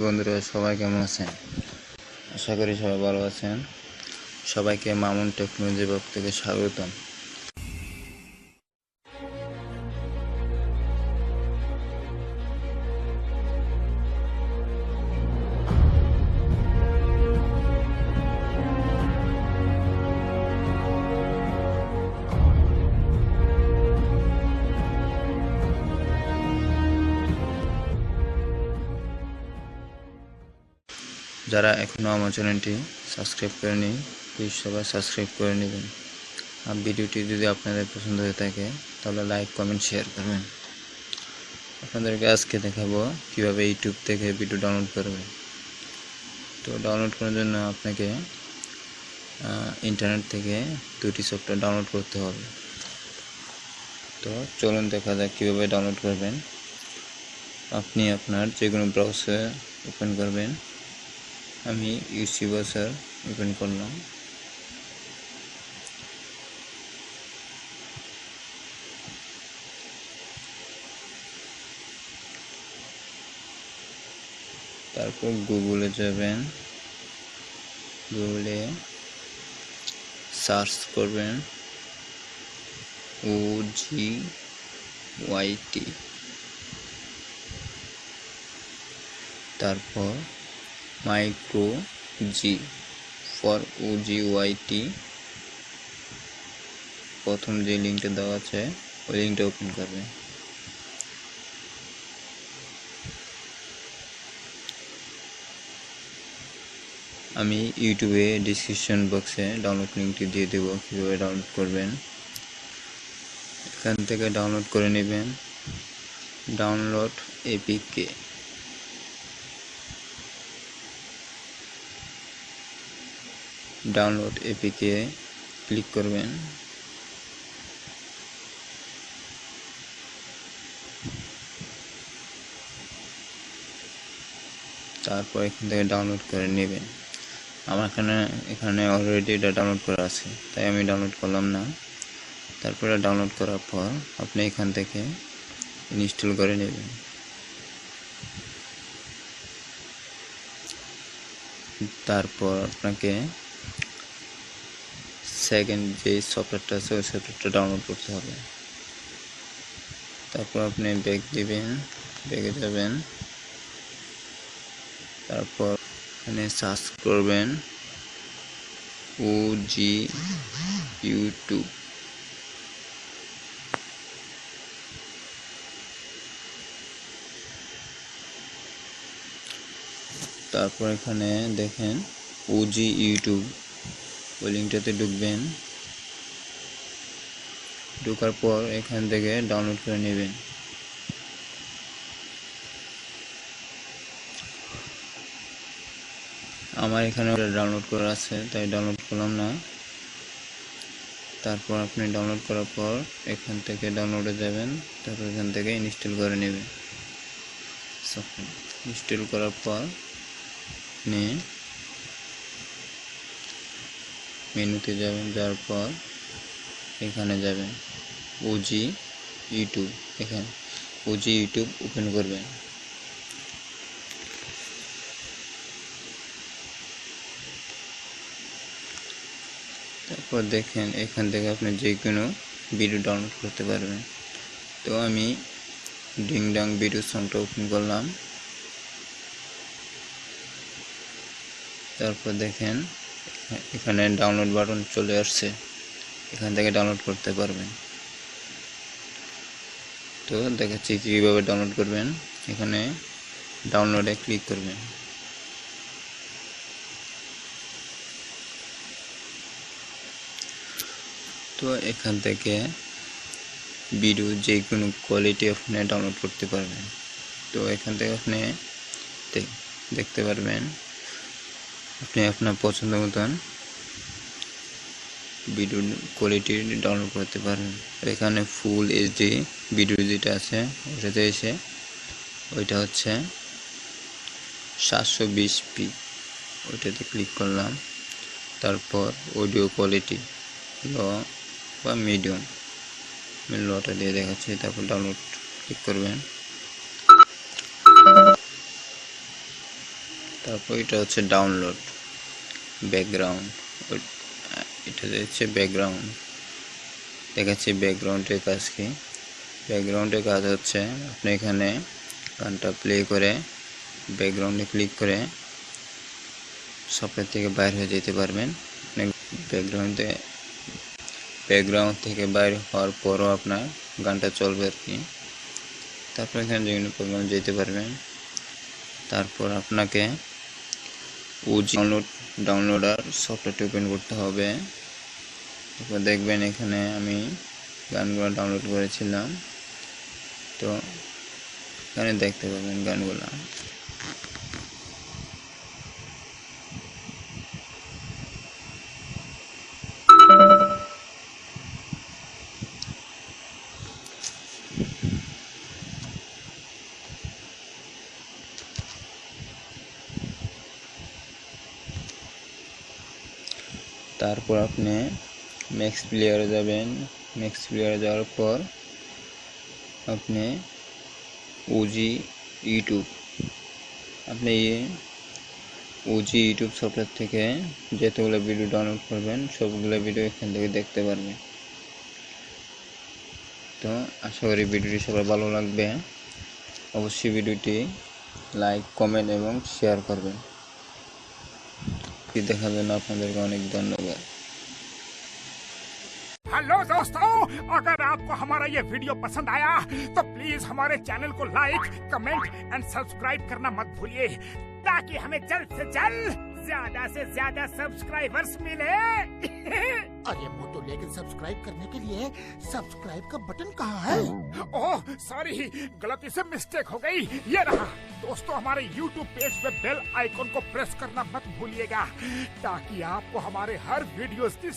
বন্ধুরা সবাই কেমন আছেন? আশা করি সবাই ভালো আছেন। সবাইকে মামুন টেকনোলজি ব্লগ থেকে স্বাগতম। যারা এখনও আমার চ্যানেলটি সাবস্ক্রাইব করেনি প্লিজ সবাই সাবস্ক্রাইব করে নেবেন। আর ভিডিওটি যদি আপনাদের পছন্দ হয়ে থাকে তাহলে লাইক কমেন্ট শেয়ার করবেন। আপনাদেরকে আজকে দেখাবো কিভাবে ইউটিউব থেকে ভিডিও ডাউনলোড করবেন। তো ডাউনলোড করার জন্য আপনাকে ইন্টারনেট থেকে দুটি সফটওয়্যার ডাউনলোড করতে হবে। তো চলুন দেখা যাক কীভাবে ডাউনলোড করবেন। আপনি আপনার যে কোনো ব্রাউজার ওপেন করবেন। আমি ইউসি ব্রাউজার ওপেন করলাম। তারপর গুগলে যাবেন, গুগলে সার্চ করবেন OGYT, তারপর মাইক্রো জি ফর OGYT। প্রথম যে লিঙ্কটা দেওয়া আছে ওই লিঙ্কটা ওপেন করবেন। আমি ইউটিউবে ডিসক্রিপশন বক্সে ডাউনলোড লিঙ্কটি দিয়ে দেবো, কীভাবে ডাউনলোড করবেন। এখান থেকে ডাউনলোড করে নেবেন download APK. Download APK click করবেন। তারপর এখান থেকে ডাউনলোড করে নেবেন। আমার এখানে অলরেডি এটা ডাউনলোড করা আছে, তাই আমি ডাউনলোড করলাম না। তারপরে ডাউনলোড করার পর আপনি এখান থেকে ইনস্টল করে নেবেন। তারপর আপনাকে সেকেন্ড যে সফটওয়্যারটা আছে ওই সফটওয়্যারটা ডাউনলোড করতে হবে। তারপর আপনি ব্যাক দিবেন, ব্যাকে যাবেন। তারপর এখানে সার্চ করবেন OG ইউটিউব। তারপর এখানে দেখেন OG ইউটিউব, ওই লিঙ্কটাতে ঢুকবেন। ঢোকার পর এখান থেকে ডাউনলোড করে নেবেন। আমার এখানে ডাউনলোড করা আছে তাই ডাউনলোড করলাম না। তারপর আপনি ডাউনলোড করার পর এখান থেকে ডাউনলোডে যাবেন। তারপর এখান থেকে ইনস্টল করে নেবেন। ইনস্টল করার পর আপনি মেনুতে যাবেন, যাওয়ার পর এখানে যাবেন OG ইউটিউব। এখানে OG ইউটিউব ওপেন করবেন। তারপর দেখেন এখান থেকে আপনি যে কোনো ভিডিও ডাউনলোড করতে পারবেন। তো আমি ডিংডাং ভিডিও সংটা ওপেন করলাম। তারপর দেখেন এখানে ডাউনলোড বাটন চলে আসছে, এখান থেকে ডাউনলোড করতে পারবেন। তো দেখাচ্ছি কীভাবে ডাউনলোড করবেন। এখানে ডাউনলোডে ক্লিক করবেন। তো এখান থেকে ভিডিও যে কোনো কোয়ালিটি আপনি ডাউনলোড করতে পারবেন। তো এখান থেকে আপনি দেখতে পারবেন আপনি আপনার পছন্দ মতন ভিডিও কোয়ালিটি ডাউনলোড করতে পারবেন। এখানে ফুল এইচডি ভিডিও যেটা আছে ওটাতে এসে ওইটা হচ্ছে 720p, ওইটাতে ক্লিক করলাম। তারপর অডিও কোয়ালিটি লো বা মিডিয়াম, আমি লোটা দিয়ে দেখাচ্ছি। তারপর ডাউনলোড ক্লিক করবেন। তারপর এটা হচ্ছে ডাউনলোড ব্যাকগ্রাউন্ড, এটা হচ্ছে ব্যাকগ্রাউন্ড। দেখাচ্ছি ব্যাকগ্রাউন্ডের কাজ কি। ব্যাকগ্রাউন্ডের কাজ হচ্ছে আপনি এখানে গানটা প্লে করে ব্যাকগ্রাউন্ডে ক্লিক করে সফটওয়্যার থেকে বাইরে হয়ে যেতে পারবেন। ব্যাকগ্রাউন্ড থেকে বাইরে হওয়ার পরও আপনার গানটা চলবে আর কি। তারপর এখানে বিভিন্ন প্রোগ্রামে যেতে পারবেন। তারপর আপনাকে ওজি ডাউনলোডার সফটওয়্যারটি ওপেন করতে হবে। তারপর দেখবেন এখানে আমি গানগুলো ডাউনলোড করেছিলাম, তো এখানে দেখতে পাবেন গানগুলো। তারপর আপনি ম্যাক্স প্লেয়ারে যাবেন। ম্যাক্স প্লেয়ারে যাওয়ার পর আপনি ওজি ইউটিউব সফটওয়্যার থেকে যতগুলো ভিডিও ডাউনলোড করবেন সবগুলো ভিডিও এখান থেকে দেখতে পারবেন। তো আশা করি ভিডিওটি সবার ভালো লাগবে। অবশ্যই ভিডিওটি লাইক, কমেন্ট এবং শেয়ার করবেন। দেখার জন্য আপনাদেরকে অনেক ধন্যবাদ। हेलो दोस्तों, अगर आपको हमारा ये वीडियो पसंद आया तो प्लीज हमारे चैनल को लाइक, कमेंट एंड सब्सक्राइब करना मत भूलिए, ताकि हमें जल्द से जल्द ज्यादा से ज्यादा सब्सक्राइबर्स मिले। अरे मोटो, लेकिन सब्सक्राइब करने के लिए सब्सक्राइब का बटन कहाँ है? ओह सॉरी, गलती से मिस्टेक हो गई, ये रहा। दोस्तों, हमारे YouTube पेज पे बेल आइकन को प्रेस करना मत भूलिएगा, ताकि आपको हमारे हर वीडियोस की